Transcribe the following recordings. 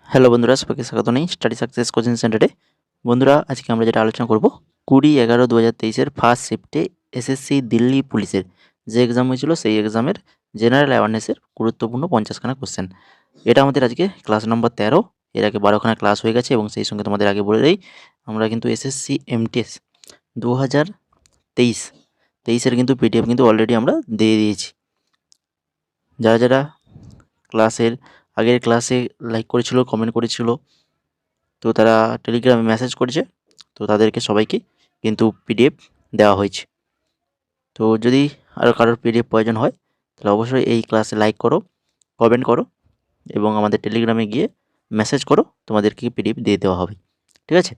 Hello বন্ধুরা, সবাইকে স্বাগত নেই স্টাডি সাকসেস কোচিং সেন্টারে। বন্ধুরা, আজকে আমরা যেটা আলোচনা করব 20/11/2023 ফার্স্ট শিফটে এসএসসি দিল্লি পুলিশের যে এক্সাম হয়েছিল সেই এক্সামের জেনারেল অ্যাওয়ারনেসের গুরুত্বপূর্ণ 50খানা কোশ্চেন। এটা আমাদের আজকে ক্লাস নম্বর 13। এর আগে 12খানা ক্লাস হয়ে গেছে এবং সেই সঙ্গে তোমাদের আগে বলে দেই, আমরা কিন্তু এসএসসি এমটিএস 2023 কিন্তু পিডিএফ কিন্তু অলরেডি আমরা দিয়ে দিয়েছি। যারা যারা ক্লাসের আগের ক্লাসে লাইক করেছিল, কমেন্ট করেছিল, তো তারা টেলিগ্রামে মেসেজ করেছে, তো তাদেরকে সবাইকে কিন্তু পিডিএফ দেওয়া হয়েছে। তো যদি আরও কারোর পিডিএফ প্রয়োজন হয় তাহলে অবশ্যই এই ক্লাসে লাইক করো, কমেন্ট করো এবং আমাদের টেলিগ্রামে গিয়ে মেসেজ করো, তোমাদেরকে পিডিএফ দিয়ে দেওয়া হবে। ঠিক আছে?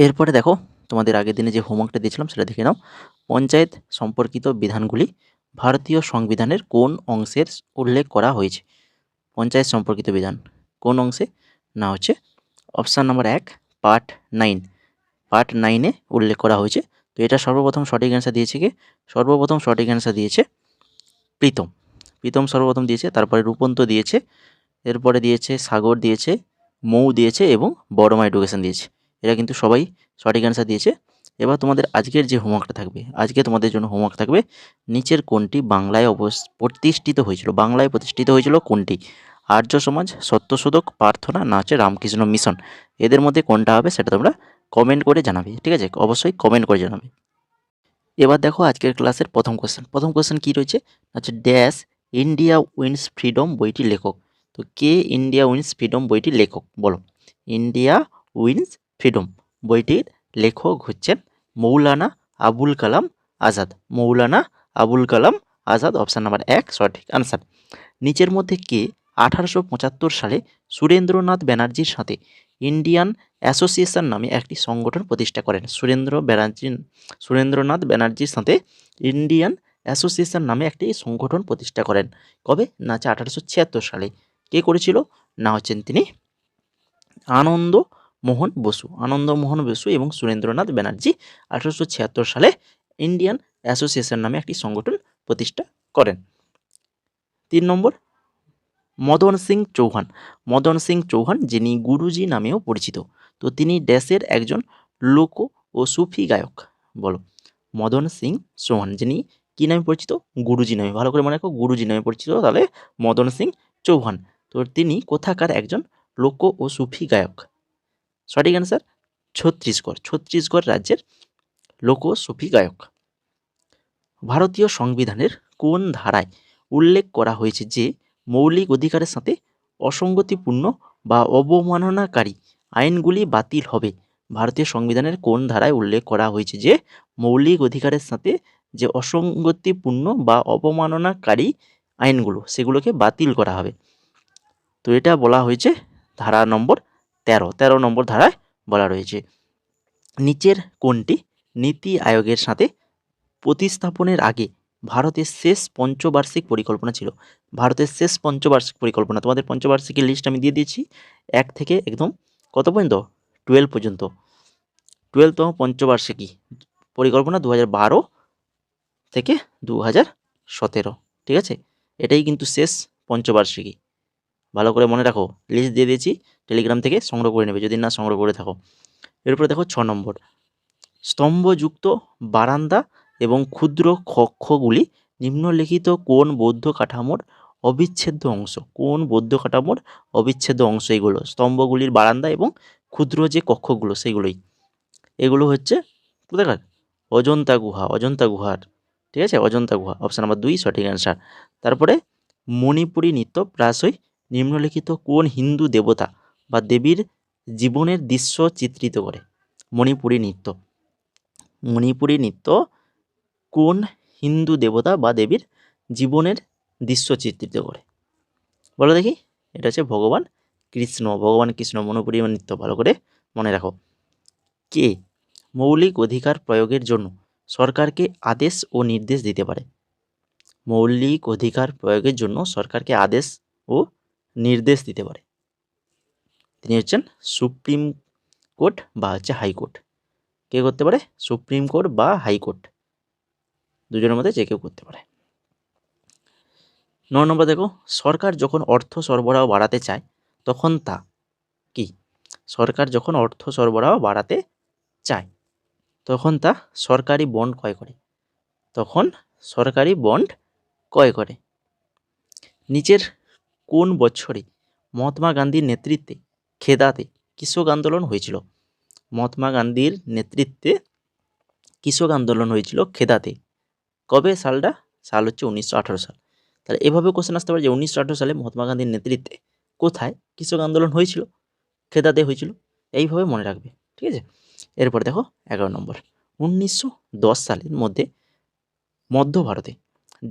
এরপরে দেখো, তোমাদের আগের দিনে যে হোমওয়ার্কটা দিয়েছিলাম সেটা দেখে নাও। পঞ্চায়েত সম্পর্কিত বিধানগুলি ভারতীয় সংবিধানের কোন অংশের উল্লেখ করা হয়েছে? পঞ্চায়েত সম্পর্কিত বিধান কোন অংশে? না হচ্ছে অপশান নম্বর 1, পার্ট 9-এ উল্লেখ করা হয়েছে। তো এটা সর্বপ্রথম সঠিক অ্যান্সার দিয়েছে কে? সর্বপ্রথম সঠিক অ্যান্সার দিয়েছে প্রীতম সর্বপ্রথম দিয়েছে, তারপরে রূপন্ত দিয়েছে, এরপরে দিয়েছে সাগর দিয়েছে, মৌ দিয়েছে এবং বড়মা এডুকেশন দিয়েছে। এরা কিন্তু সবাই সঠিক অ্যান্সার দিয়েছে। এবার তোমাদের আজকের যে হোমওয়ার্কটা থাকবে, আজকে তোমাদের জন্য হোমওয়ার্ক থাকবে, নিচের কোনটি বাংলায় প্রতিষ্ঠিত হয়েছিল? বাংলায় প্রতিষ্ঠিত হয়েছিল কোনটি? আর্য সমাজ, সত্যশোধক, প্রার্থনা না হচ্ছে রামকৃষ্ণ মিশন? এদের মধ্যে কোনটা হবে সেটা তোমরা কমেন্ট করে জানাবে। ঠিক আছে? অবশ্যই কমেন্ট করে জানাবে। এবার দেখো আজকের ক্লাসের প্রথম কোশ্চেন কী রয়েছে? আচ্ছা, ড্যাশ ইন্ডিয়া উইন্স ফ্রিডম বইটির লেখক। তো কে ইন্ডিয়া উইন্স ফ্রিডম বইটির লেখক বলো? ইন্ডিয়া উইন্স ফ্রিডম বইটির লেখক হচ্ছেন মৌলানা আবুল কালাম আজাদ। মৌলানা আবুল কালাম আজাদ, অপশান নাম্বার 1 সঠিক আনসার। নিচের মধ্যে কে 1875 সালে সুরেন্দ্রনাথ ব্যানার্জির সাথে ইন্ডিয়ান অ্যাসোসিয়েশন নামে একটি সংগঠন প্রতিষ্ঠা করেন? সুরেন্দ্রনাথ ব্যানার্জির সাথে ইন্ডিয়ান অ্যাসোসিয়েশন নামে একটি সংগঠন প্রতিষ্ঠা করেন। কবে? না হচ্ছে 1876 সালে। কে করেছিল? না হচ্ছেন তিনি আনন্দমোহন বসু এবং সুরেন্দ্রনাথ ব্যানার্জি 1876 সালে ইন্ডিয়ান অ্যাসোসিয়েশন নামে একটি সংগঠন প্রতিষ্ঠা করেন। 3 নম্বর, মদন সিং চৌহান যিনি গুরুজি নামেও পরিচিত, তো তিনি ড্যাশের একজন লোক ও সুফি গায়ক। বলো? মদন সিং চৌহান যিনি কী নামে পরিচিত? গুরুজি নামে। ভালো করে মনে রাখো, গুরুজি নামে পরিচিত। তাহলে মদন সিং চৌহান, তো তিনি কোথাকার একজন লোক ও সুফি গায়ক? সঠিক অ্যান্সার ছত্তিশগড় রাজ্যের লোক সুফি গায়ক। ভারতীয় সংবিধানের কোন ধারায় উল্লেখ করা হয়েছে যে মৌলিক অধিকারের সাথে অসঙ্গতিপূর্ণ বা অবমাননাকারী আইনগুলি বাতিল হবে? ভারতীয় সংবিধানের কোন ধারায় উল্লেখ করা হয়েছে যে মৌলিক অধিকারের সাথে যে অসঙ্গতিপূর্ণ বা অবমাননাকারী আইনগুলো সেগুলোকে বাতিল করা হবে? তো এটা বলা হয়েছে ধারা নম্বর 13 নম্বর ধারায় বলা রয়েছে। নিচের কোনটি নীতি আয়োগের সাথে প্রতিস্থাপনের আগে ভারতের শেষ পঞ্চবার্ষিক পরিকল্পনা ছিল? ভারতের শেষ পঞ্চবার্ষিক পরিকল্পনা, তোমাদের পঞ্চবার্ষিকীর লিস্ট আমি দিয়ে দিয়েছি 1 থেকে একদম কত পর্যন্ত? 12 পর্যন্ত। 12তম পঞ্চবার্ষিকী পরিকল্পনা 2012 থেকে 2017। ঠিক আছে? এটাই কিন্তু শেষ পঞ্চবার্ষিকী। ভালো করে মনে রাখো, লিস্ট দিয়ে দিয়েছি, টেলিগ্রাম থেকে সংগ্রহ করে নেবে যদি না সংগ্রহ করে থাকো। এরপরে দেখো 6 নম্বর, স্তম্ভযুক্ত বারান্দা এবং ক্ষুদ্র কক্ষগুলি নিম্নলিখিত কোন বৌদ্ধ কাঠামোর অবিচ্ছেদ্য অংশ? কোন বৌদ্ধ কাঠামোর অবিচ্ছেদ্য অংশ এগুলো? স্তম্ভগুলির বারান্দা এবং ক্ষুদ্র যে কক্ষগুলো সেগুলোই। এগুলো হচ্ছে কোথাকার? অজন্তা গুহার। ঠিক আছে? অজন্তা গুহা, অপশান নাম্বার 2 সঠিক অ্যান্সার। তারপরে মণিপুরী নৃত্য প্রায়শই নিম্নলিখিত কোন হিন্দু দেবতা বা দেবীর জীবনের দৃশ্য চিত্রিত করে? মণিপুরী নৃত্য কোন হিন্দু দেবতা বা দেবীর জীবনের দৃশ্য চিত্রিত করে? বলো দেখি। এটা হচ্ছে ভগবান কৃষ্ণ মণিপুরী নৃত্য। ভালো করে মনে রাখো। কে মৌলিক অধিকার প্রয়োগের জন্য সরকারকে আদেশ ও নির্দেশ দিতে পারে? মৌলিক অধিকার প্রয়োগের জন্য সরকারকে আদেশ ও নির্দেশ দিতে পারে তিনি হচ্ছেন সুপ্রিম কোর্ট বা হচ্ছে হাইকোর্ট। কে করতে পারে? সুপ্রিম কোর্ট বা হাইকোর্ট, দুজনের মধ্যে যে কেউ করতে পারে। 9 নম্বর দেখো, সরকার যখন অর্থ সরবরাহ বাড়াতে চায় তখন তা কি? সরকার যখন অর্থ সরবরাহ বাড়াতে চায় তখন তা সরকারি বন্ড ক্রয় করে। তখন সরকারি বন্ড ক্রয় করে। নিচের কোন বছরে মহাত্মা গান্ধীর নেতৃত্বে খেদাতে কৃষক আন্দোলন হয়েছিল? মহাত্মা গান্ধীর নেতৃত্বে কৃষক আন্দোলন হয়েছিল খেদাতে। কবে সালটা? সাল হচ্ছে 1918 সাল। তাহলে এভাবে কোশ্চেন আসতে পারে যে 1918 সালে মহাত্মা গান্ধীর নেতৃত্বে কোথায় কৃষক আন্দোলন হয়েছিল? খেদাতে হয়েছিল। এইভাবে মনে রাখবে, ঠিক আছে। এরপর দেখো 11 নম্বর, 1910 সালের মধ্যে মধ্য ভারতে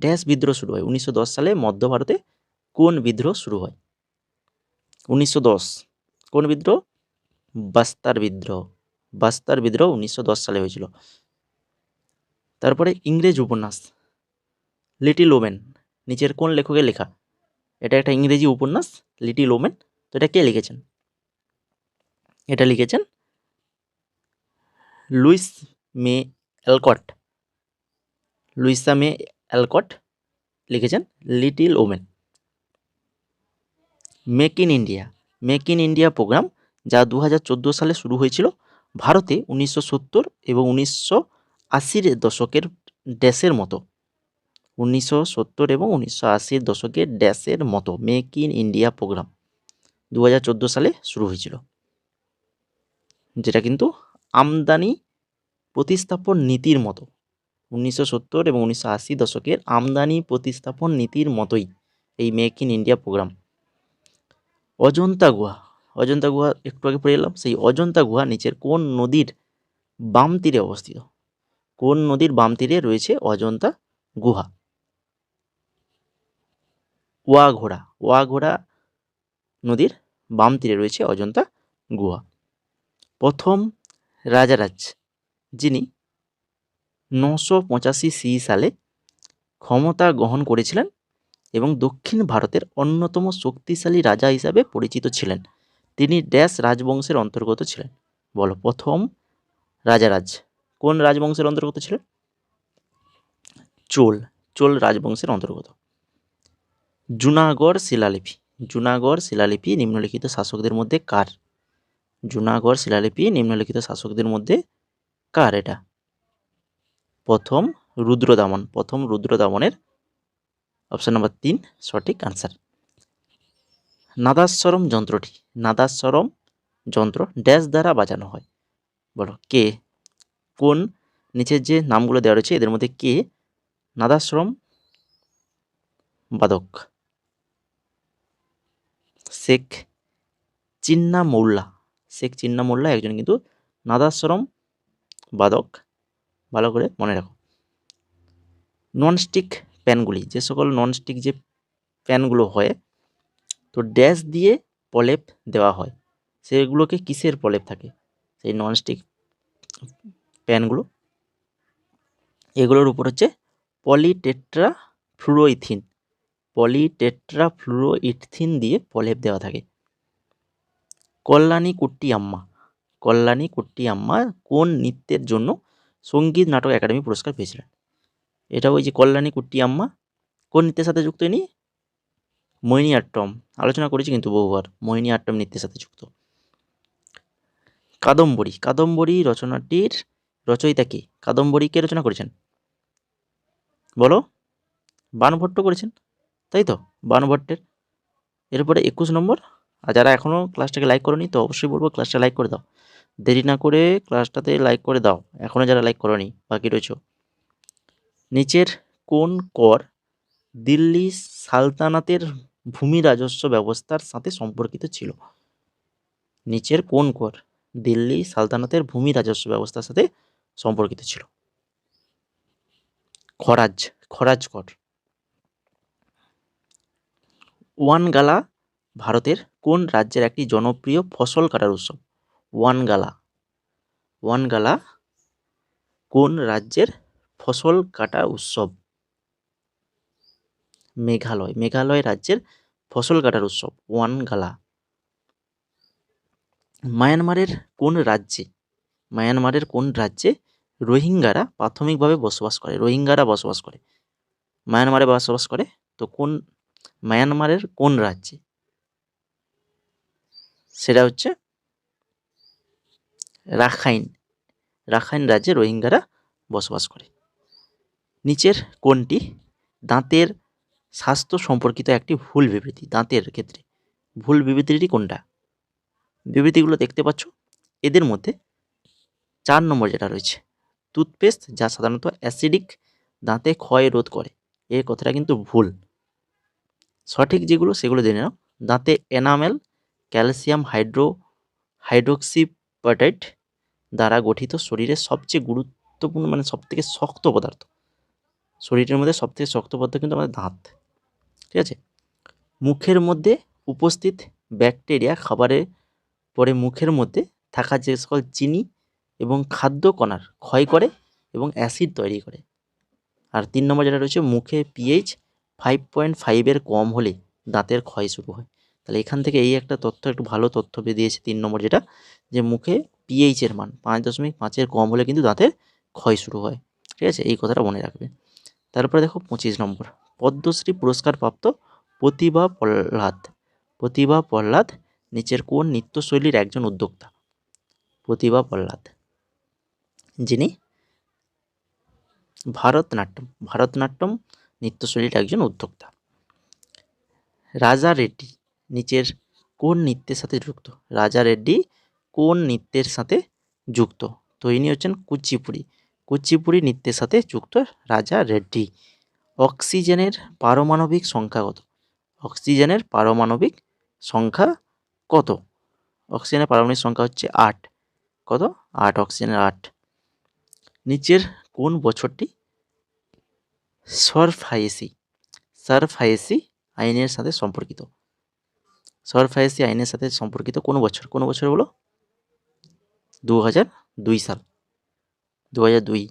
ড্যাশ বিদ্রোহ শুরু হয়। 1910 সালে মধ্য ভারতে কোন বিদ্রোহ শুরু হয়? 1910 কোন বিদ্রোহ? বাস্তার বিদ্রোহ। বাস্তার বিদ্রোহ 1910 সালে হয়েছিল। তারপরে ইংরেজ উপন্যাস লিটিল ওমেন নিচের কোন লেখকের লেখা? এটা একটা ইংরেজি উপন্যাস লিটিল ওমেন। তো এটা কে লিখেছেন? এটা লিখেছেন লুইস মে অ্যালকট। লুইসা মে অ্যালকট লিখেছেন Little Women. Make in India. Make in India programme যা 2014 সালে শুরু হয়েছিল ভারতে 1970 এবং 1980-র দশকের ড্যাশের মতো। 1970 এবং 1980-র দশকের ড্যাশের মতো মেক ইন ইন্ডিয়া প্রোগ্রাম 2014 সালে শুরু হয়েছিল, যেটা কিন্তু আমদানি প্রতিস্থাপন নীতির মতো। 1970 এবং 1980 দশকের আমদানি প্রতিস্থাপন নীতির মতোই এই make in India programme. Ajanta গুহা। অজন্তা গুহা একটু আগে পড়ে এলাম। সেই অজন্তা গুহা নিচের কোন নদীর বাম তীরে অবস্থিত? কোন নদীর বাম তীরে রয়েছে অজন্তা গুহা? ওয়াঘোড়া। ওয়াঘোড়া নদীর বাম তীরে রয়েছে অজন্তা গুহা। প্রথম রাজারাজ যিনি 985 সি সালে ক্ষমতা গ্রহণ করেছিলেন এবং দক্ষিণ ভারতের অন্যতম শক্তিশালী রাজা হিসাবে পরিচিত ছিলেন, তিনি ড্যাশ রাজবংশের অন্তর্গত ছিলেন? বলো, প্রথম রাজারাজ কোন রাজবংশের অন্তর্গত ছিলেন? চোল। চোল রাজবংশের অন্তর্গত। জুনাগড় শিলালিপি। জুনাগড় শিলালিপি নিম্নলিখিত শাসকদের মধ্যে কার? জুনাগড় শিলালিপি নিম্নলিখিত শাসকদের মধ্যে কার এটা? প্রথম রুদ্রদামন। প্রথম রুদ্রদামনের অপশন নাম্বার 3 সঠিক আনসার। নাদাস্বরম যন্ত্রটি, নাদাস্বরম যন্ত্র ড্যাশ দ্বারা বাজানো হয়? বলো, কে? কোন নিচের যে নামগুলো দেওয়া রয়েছে এদের মধ্যে কে নাদাস্বরম বাদক? শেখ চিন্না মৌল্লা। শেখ চিন্না মোল্লা একজন কিন্তু নাদাস্বরম বাদক, ভালো করে মনে রাখো। ননস্টিক প্যানগুলি, যে সকল ননস্টিক যে প্যানগুলো হয় তো ড্যাশ দিয়ে প্রলেপ দেওয়া হয়, সেগুলোকে কিসের প্রলেপ থাকে সেই ননস্টিক প্যানগুলো? এগুলোর উপর হচ্ছে পলিটেট্রা ফ্লুরোইথিন। পলিটেট্রা ফ্লুরোইথিন দিয়ে প্রলেপ দেওয়া থাকে। কল্যাণী কুট্টি আম্মা। কল্যাণী কুট্টি আম্মা কোন নৃত্যের জন্য সঙ্গীত নাটক একাডেমি পুরস্কার পেয়েছিলেন? এটা ওই যে কল্যাণী কুট্টি আম্মা কোন নৃত্যের সাথে যুক্ত ইনি? মোহিনী আট্টম। আলোচনা করেছি কিন্তু বহুবার, মোহিনী আট্টম নৃত্যের সাথে যুক্ত। কাদম্বরী। কাদম্বরী রচনাটির রচয়িতা কে? কাদম্বরী কে রচনা করেছেন? বলো, বাণভট্ট করেছেন, তাই তো, বাণভট্টের। এরপরে 21 নম্বর। আর যারা এখনও ক্লাসটাকে লাইক করোনি তো অবশ্যই বলবো ক্লাসটা লাইক করে দাও, দেরি না করে ক্লাসটাতে লাইক করে দাও এখনও যারা লাইক করোনি বাকি রয়েছে। নিচের কোন কর দিল্লি সালতানাতের ভূমি রাজস্ব ব্যবস্থার সাথে সম্পর্কিত ছিল? নিচের কোন কর দিল্লি সালতানাতের ভূমি রাজস্ব ব্যবস্থার সাথে সম্পর্কিত ছিল? খরাজ। খরাজ কর। ওয়ানগালা ভারতের কোন রাজ্যের একটি জনপ্রিয় ফসল কাটার উৎসব? ওয়ানগালা। ওয়ানগালা কোন রাজ্যের ফসল কাটা উৎসব? মেঘালয়। মেঘালয় রাজ্যের ফসল কাটার উৎসব ওয়ানগালা। মায়ানমারের কোন রাজ্যে, মায়ানমারের কোন রাজ্যে রোহিঙ্গারা প্রাথমিকভাবে বসবাস করে? রোহিঙ্গারা বসবাস করে, মায়ানমারে বসবাস করে। তো কোন মায়ানমারের কোন রাজ্যে? সেটা হচ্ছে রাখাইন রাজ্যে রোহিঙ্গারা বসবাস করে। নিচের কোনটি দাঁতের স্বাস্থ্য সম্পর্কিত একটি ভুল বিবৃতি? দাঁতের ক্ষেত্রে ভুল বিবৃতিটি কোনটা? বিবৃতিগুলো দেখতে পাচ্ছ, এদের মধ্যে 4 নম্বর যেটা রয়েছে, টুথপেস্ট যা সাধারণত অ্যাসিডিক দাঁতে ক্ষয় রোধ করে, এই কথাটা কিন্তু ভুল। সঠিক যেগুলো সেগুলো জেনে নাও। দাঁতে এনামেল ক্যালসিয়াম হাইড্রোক্সিপেটাইট দ্বারা গঠিত শরীরের সবচেয়ে গুরুত্বপূর্ণ মানে সবথেকে শক্ত পদার্থ, শরীরের মধ্যে সবথেকে শক্ত পদার্থ কিন্তু আমাদের দাঁত, ঠিক আছে। মুখের মধ্যে উপস্থিত ব্যাকটেরিয়া খাবারের পরে মুখের মধ্যে থাকা যে সকল চিনি এবং খাদ্য কণার ক্ষয় করে এবং অ্যাসিড তৈরি করে। আর 3 নম্বর যেটা রয়েছে, মুখে পিএইচ 5.5 কম হলে দাঁতের ক্ষয় শুরু হয়। তাহলে এখান থেকে এই একটা তথ্য, একটু ভালো তথ্য দিয়েছে 3 নম্বর যেটা, যে মুখে পিএইচের মান 5.5 কম হলে কিন্তু দাঁতের ক্ষয় শুরু হয়, ঠিক আছে, এই কথাটা মনে রাখবে। তারপরে দেখো 25 নম্বর, পদ্মশ্রী পুরস্কার প্রাপ্ত প্রতিভা প্রহ্লাদ নিচের কোন নৃত্যশৈলীর একজন উদ্যোক্তা? প্রতিভা প্রহ্লাদ যিনি ভারতনাট্যম নৃত্যশৈলীর একজন উদ্যোক্তা। রাজা রেড্ডি নিচের কোন নৃত্যের সাথে যুক্ত? রাজা রেড্ডি কোন নৃত্যের সাথে যুক্ত? তো ইনি হচ্ছেন কুচিপুড়ি নৃত্যের সাথে যুক্ত রাজা রেড্ডি। অক্সিজেনের পারমাণবিক সংখ্যা কত? অক্সিজেনের পারমাণবিক সংখ্যা কত? অক্সিজেনের পারমাণবিক সংখ্যা হচ্ছে 8। কত? 8, অক্সিজেনের 8। নিচের কোন বছরটি সারফায়েসি আইনের সাথে সম্পর্কিত? সারফায়েসি আইনের সাথে সম্পর্কিত কোন বছর বলো? 2002 সাল, 2002।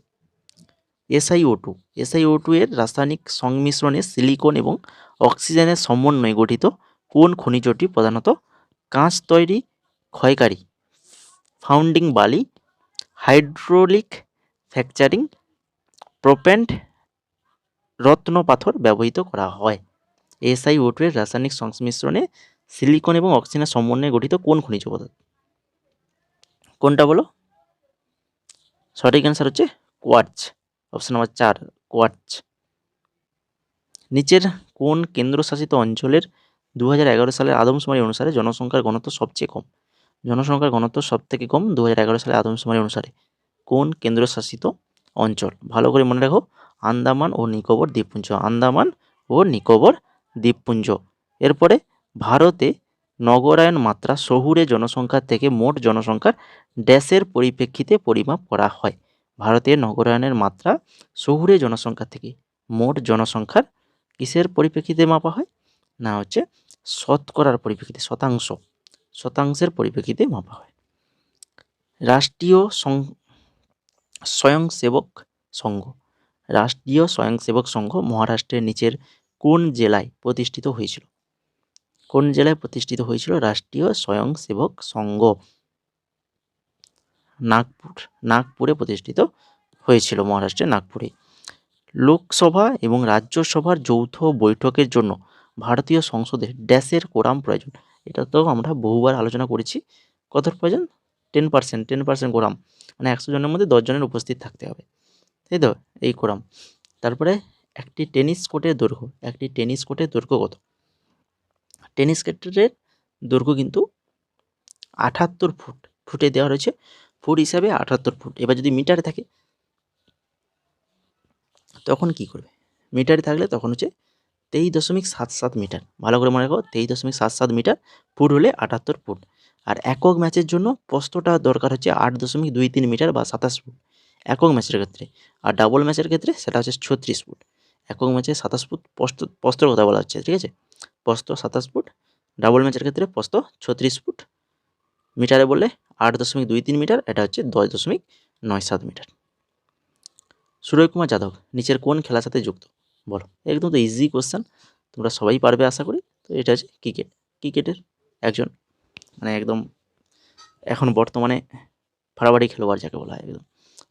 SiO2 এর রাসায়নিক সংমিশ্রণে সিলিকন এবং অক্সিজেনের সমন্বয়ে গঠিত কোন খনিজটি প্রধানত কাঁচ তৈরি ক্ষয়কারী ফাউন্ডিং বালি, হাইড্রোলিক ফ্র্যাকচারিং, প্রোপ্যান্ট রত্ন পাথর ব্যবহৃত করা হয়? SiO2 এর রাসায়নিক সংমিশ্রণে সিলিকন এবং অক্সিজেনের সমন্বয়ে গঠিত কোন খনিজ পদার্থ? কোনটা বলো? সঠিক অ্যান্সার হচ্ছে কোয়ার্টজ, অপশন নাম্বার 4, কোয়ার্টজ। নিচের কোন কেন্দ্রশাসিত অঞ্চলের 2011 সালের আদমশুমারি অনুসারে জনসংখ্যার ঘনত্ব সবচেয়ে কম? জনসংখ্যার ঘনত্ব সব থেকে কম 2011 সালের আদমশুমারি অনুসারে কোন কেন্দ্রশাসিত অঞ্চল? ভালো করে মনে রাখো, আন্দামান ও নিকোবর দ্বীপপুঞ্জ। এরপরে ভারতে নগরায়ন মাত্রা শহুরে জনসংখ্যার থেকে মোট জনসংখ্যার ড্যাশের পরিপ্রেক্ষিতে পরিমাপ করা হয়। ভারতের নগরায়নের মাত্রা শহুরে জনসংখ্যা থেকে মোট জনসংখ্যার কিসের পরিপ্রেক্ষিতে মাপা হয়? না হচ্ছে শতকরার পরিপ্রেক্ষিতে, শতাংশের পরিপ্রেক্ষিতে মাপা হয়। রাষ্ট্রীয় স্বয়ংসেবক সংঘ মহারাষ্ট্রের নিচের কোন জেলায় প্রতিষ্ঠিত হয়েছিল? কোন জেলায় প্রতিষ্ঠিত হয়েছিল রাষ্ট্রীয় স্বয়ংসেবক সংঘ? নাগপুরে প্রতিষ্ঠিত হয়েছিল, মহারাষ্ট্রের নাগপুরে। লোকসভা এবং রাজ্যসভার যৌথ বৈঠকের জন্য ভারতীয় সংসদে ড্যাশের কোরাম প্রয়োজন? এটা তো আমরা বহুবার আলোচনা করেছি। কত প্রয়োজন? 10% কোরাম, মানে 100 জনের মধ্যে 10 জনের উপস্থিত থাকতে হবে, তাই তো, এই কোরাম। তারপরে একটি টেনিস কোর্টের দৈর্ঘ্য কত? টেনিস কোর্টের দৈর্ঘ্য কিন্তু 78 ফুট, ফুটে দেওয়া রয়েছে, ফুট হিসাবে 78 ফুট। এবার যদি মিটারে থাকে তখন কি করবে? মিটারে থাকলে তখন হচ্ছে 23.77 মিটার। ভালো করে মনে রাখো, 23.77 মিটার, ফুট হলে 78 ফুট। আর একক ম্যাচের জন্য প্রস্থটা দরকার হচ্ছে 8.23 মিটার বা 27 ফুট একক ম্যাচের ক্ষেত্রে। আর ডাবল ম্যাচের ক্ষেত্রে সেটা হচ্ছে 36 ফুট। একক ম্যাচে 27 ফুট প্রস্থর কথা বলা হচ্ছে, ঠিক আছে, প্রস্থ 27 ফুট, ডাবল ম্যাচের ক্ষেত্রে প্রস্থ 36 ফুট। মিটারে বললে 8.23 মিটার, এটা হচ্ছে 10.97 মিটার। সুরজ কুমার যাদব নিচের কোন খেলার সাথে যুক্ত? বলো, একদম তো ইজি কোশ্চেন, তোমরা সবাই পারবে আশা করি। তো এটা হচ্ছে ক্রিকেটের একজন, মানে একদম এখন বর্তমানে ফাড়াফাড়ি খেলোয়াড় যাকে বলা হয় একদম।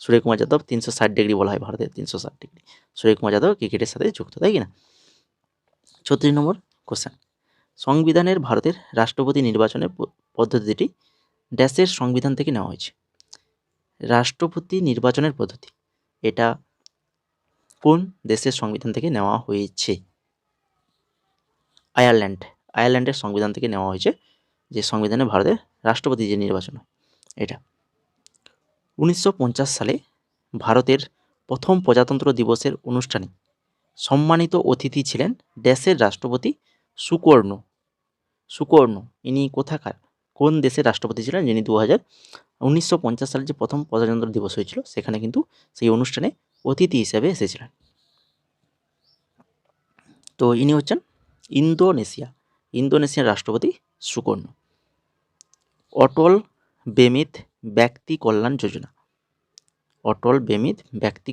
সুরজ কুমার যাদব 360 ডিগ্রি বলা হয়, ভারতের 360 ডিগ্রি। সুরজ কুমার যাদব ক্রিকেটের সাথে যুক্ত, তাই কি না? 36 নম্বর কোশ্চেন, সংবিধানের ভারতের রাষ্ট্রপতি নির্বাচনের পদ্ধতিটি ড্যাশের সংবিধান থেকে নেওয়া হয়েছে। রাষ্ট্রপতি নির্বাচনের পদ্ধতি, এটা কোন দেশের সংবিধান থেকে নেওয়া হয়েছে? আয়ারল্যান্ডের সংবিধান থেকে নেওয়া হয়েছে, যে সংবিধানে ভারতের রাষ্ট্রপতি যে নির্বাচন হয় এটা। 1950 সালে ভারতের প্রথম প্রজাতন্ত্র দিবসের অনুষ্ঠানে সম্মানিত অতিথি ছিলেন দেশের রাষ্ট্রপতি সুকর্ণ। ইনি কোথাকার, কোন দেশের রাষ্ট্রপতি ছিলেন, যিনি 1950 সালে যে প্রথম প্রজাতন্ত্র দিবস হয়েছিল সেখানে কিন্তু সেই অনুষ্ঠানে অতিথি হিসেবে এসেছিলেন। তো ইনি হচ্ছেন ইন্দোনেশিয়ার রাষ্ট্রপতি সুকর্ণ। অটল বেমিত ব্যক্তি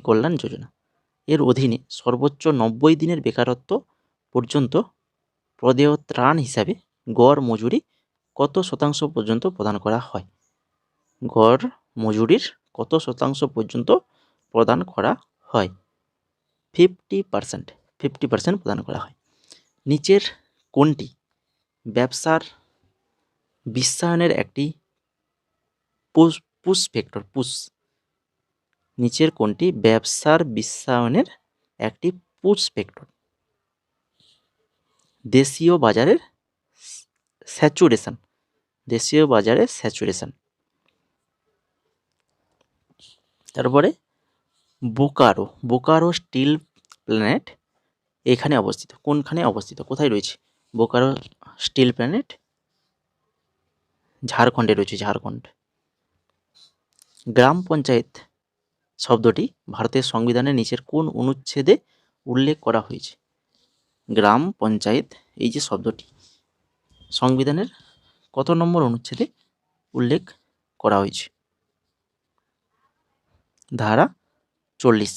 কল্যাণ যোজনা এর অধীনে সর্বোচ্চ 90 দিনের বেকারত্ব পর্যন্ত প্রদেয় ত্রাণ হিসাবে গড় মজুরি কত শতাংশ পর্যন্ত প্রদান করা হয়? গড় মজুরির কত শতাংশ পর্যন্ত প্রদান করা হয়? 50% প্রদান করা হয়। নিচের কোনটি ব্যবসার বিশ্বায়নের একটি নিচের কোনটি ব্যবসার বিশ্বায়নের একটি পুশ ফ্যাক্টর? দেশীয় বাজারের স্যাচুরেশন। তারপরে বোকারো স্টিল প্ল্যান্ট এখানে অবস্থিত, কোনখানে অবস্থিত, কোথায় রয়েছে বোকারো স্টিল প্ল্যান্ট? ঝাড়খণ্ডে রয়েছে, ঝাড়খণ্ড। গ্রাম পঞ্চায়েত শব্দটি ভারতের সংবিধানের নিচের কোন অনুচ্ছেদে উল্লেখ করা হয়েছে? গ্রাম পঞ্চায়েত এই যে শব্দটি সংবিধানের কত নম্বর অনুচ্ছেদে উল্লেখ করা হয়েছে? ধারা 40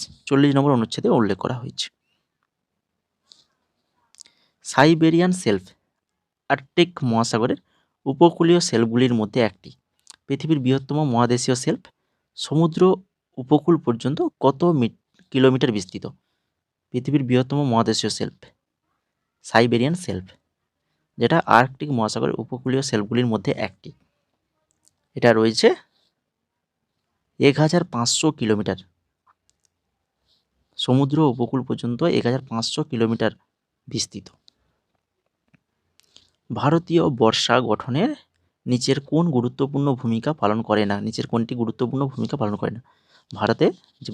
নম্বর অনুচ্ছেদে উল্লেখ করা হয়েছে। সাইবেরিয়ান সেলফ আর্কটিক মহাসাগরের উপকূলীয় সেলফগুলির মধ্যে একটি। পৃথিবীর বৃহত্তম মহাদেশীয় সেলফ সমুদ্র উপকূল পর্যন্ত কত কিলোমিটার বিস্তৃত? পৃথিবীর বৃহত্তম মহাদেশীয় সেলফ সাইবেরিয়ান সেলফ, যেটা আর্কটিক মহাসাগরের উপকূলীয় সেলফগুলির মধ্যে একটি। এটা রয়েছে 1500 কিলোমিটার, সমুদ্র উপকূল পর্যন্ত 1500 কিলোমিটার বিস্তৃত। ভারতীয় বর্ষা গঠনের নিচের কোন গুরুত্বপূর্ণ ভূমিকা পালন করে না? নিচের কোনটি গুরুত্বপূর্ণ ভূমিকা পালন করে না? ভারতের যে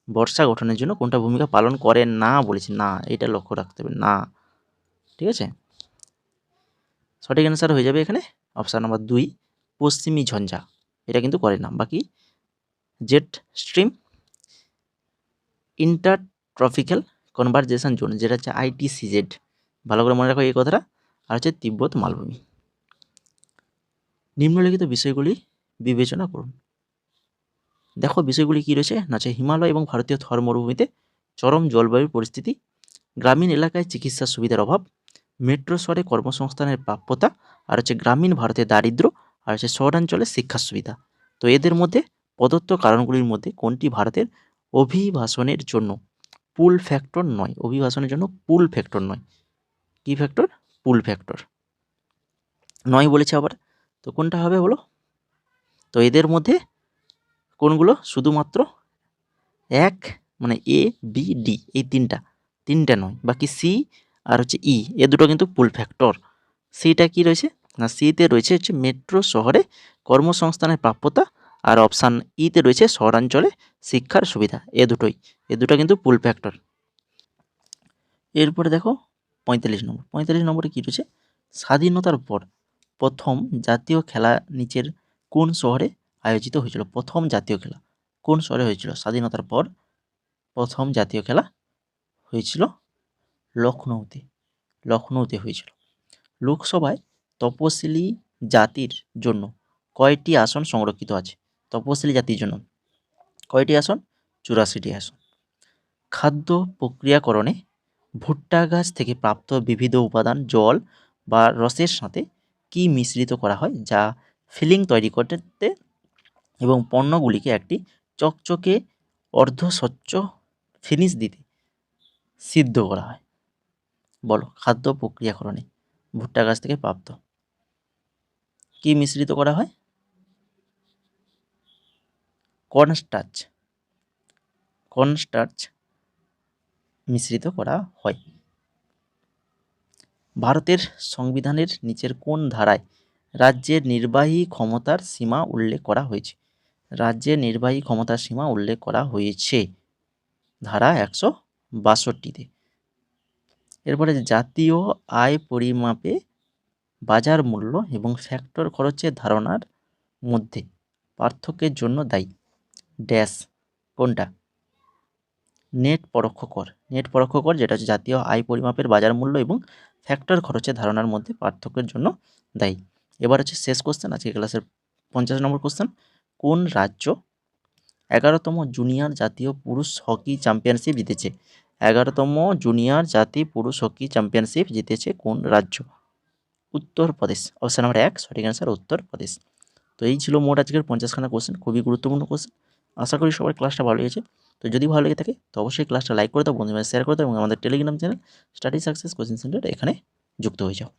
বর্ষা গঠনের জন্য কোনটা ভূমিকা পালন করে না বলেছি, না, এটা লক্ষ্য রাখতে হবে, না, ঠিক আছে। সঠিক অ্যান্সার হয়ে যাবে এখানে অপশান নাম্বার 2 পশ্চিমী ঝঞ্ঝা, এটা কিন্তু করে না। বাকি জেট স্ট্রিম, ইন্টারট্রপিক্যাল কনভারজেশন জোন, যেটা হচ্ছে ITCZ, ভালো করে মনে রাখো এই কথাটা, আর হচ্ছে তিব্বত মালভূমি। নিম্নলিখিত বিষয়গুলি বিবেচনা করুন। দেখো বিষয়গুলি কী রয়েছে না, হচ্ছে হিমালয় এবং ভারতীয় থর মরুভূমিতে চরম জলবায়ুর পরিস্থিতি, গ্রামীণ এলাকায় চিকিৎসা সুবিধার অভাব, মেট্রো শহরে কর্মসংস্থানের প্রাপ্যতা, আর হচ্ছে গ্রামীণ ভারতে দারিদ্র্য, আর হচ্ছে শহরাঞ্চলে শিক্ষার সুবিধা। তো এদের মধ্যে প্রদত্ত কারণগুলির মধ্যে কোনটি ভারতের অভিবাসনের জন্য পুল ফ্যাক্টর নয়? অভিবাসনের জন্য পুল ফ্যাক্টর নয়। কি ফ্যাক্টর? পুল ফ্যাক্টর নয় বলেছে আবার। তো কোনটা হবে বলো? তো এদের মধ্যে কোনগুলো? শুধুমাত্র এক, মানে ABD এই তিনটা নয়, বাকি সি আর হচ্ছে ই, এ দুটো কিন্তু পুল ফ্যাক্টর। সিটা কি রয়েছে না, সিতে রয়েছে হচ্ছে মেট্রো শহরে কর্মসংস্থানের প্রাপ্যতা, আর অপশান ইতে রয়েছে শহরাঞ্চলে শিক্ষার সুবিধা। এ দুটো কিন্তু পুল ফ্যাক্টর। এরপরে দেখো 45 নম্বরে কী রয়েছে? স্বাধীনতার পর প্রথম জাতীয় খেলা নিচের কোন শহরে আয়োজিত হয়েছিল? প্রথম জাতীয় খেলা কোন শহরে হয়েছিল? স্বাধীনতার পর প্রথম জাতীয় খেলা হয়েছিল লখনৌতে হয়েছিল। লোকসভায় তপশিলি জাতির জন্য কয়টি আসন সংরক্ষিত আছে? তপশিলি জাতির জন্য কয়টি আসন? 84টি আসন। খাদ্য প্রক্রিয়াকরণে ভুট্টা গাছ থেকে প্রাপ্ত বিবিধ উপাদান জল বা রসের সাথে কি মিশ্রিত করা হয় যা ফিলিং তৈরি করতে এবং পণ্যগুলিকে একটি চকচকে অর্ধস্বচ্ছ ফিনিশ দিতে সিদ্ধ করা হয়? বলো, খাদ্য প্রক্রিয়াকরণে ভুট্টা গাছ থেকে প্রাপ্ত কি মিশ্রিত করা হয়? কর্নস্টার্চ। কর্নস্টার্চ মিশ্রিত করা হয়। ভারতের সংবিধানের নিচের কোন ধারায় রাজ্যের নির্বাহী ক্ষমতার সীমা উল্লেখ করা হয়েছে? রাজ্যের নির্বাহী ক্ষমতার সীমা উল্লেখ করা হয়েছে ধারা 162-তে। এরপরে জাতীয় আয় পরিমাপে বাজার মূল্য এবং ফ্যাক্টর খরচের ধারণার মধ্যে পার্থক্যের জন্য দায়ী ড্যাশ কোনটা? নেট পরোক্ষ কর। নেট পরোক্ষ কর যেটা হচ্ছে জাতীয় আয় পরিমাপের বাজার মূল্য এবং ফ্যাক্টর খরচের ধারণার মধ্যে পার্থক্যের জন্য দায়ী। এবার হচ্ছে শেষ কোশ্চেন, আজকে ক্লাসের 50 নম্বর কোশ্চেন। কোন রাজ্য 11তম জুনিয়র জাতীয় পুরুষ হকি চ্যাম্পিয়নশিপ জিতেছে? 11তম জুনিয়র জাতীয় পুরুষ হকি চ্যাম্পিয়নশিপ জিতেছে কোন রাজ্য? উত্তরপ্রদেশ। অপশান নাম্বার 1 সঠিক অ্যান্সার উত্তরপ্রদেশ। তো এই ছিল মোট আজকের 50খানা কোশ্চেন, খুবই গুরুত্বপূর্ণ কোশ্চেন। আশা করি সবার ক্লাসটা ভালো লেগেছে। তো যদি ভালো লেগে থাকে তো অবশ্যই ক্লাসটা লাইক করে দাও, বন্ধুদের শেয়ার করে দাও এবং আমাদের Telegram channel study success coaching centre এখানে যুক্ত হয়ে যাও।